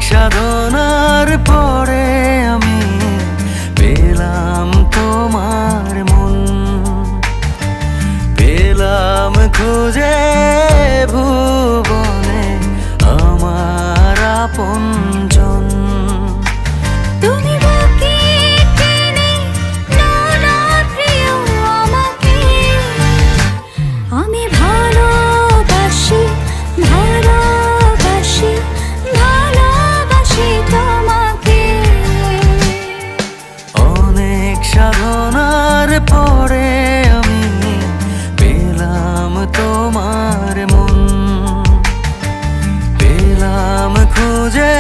সাধনার পরে আমি পেলাম তোমার মন, পেলাম খুঁজে ভুবনে আমার আপনজন। তুমি বুকে টেনে নাও না প্রিয় আমাকে, আমি ভালোবাসি ভালোবাসি ভালোবাসি তোমাকে। অনেক সাধনার পরে আমি পেলাম তোমার মন, পেলাম খুঁজে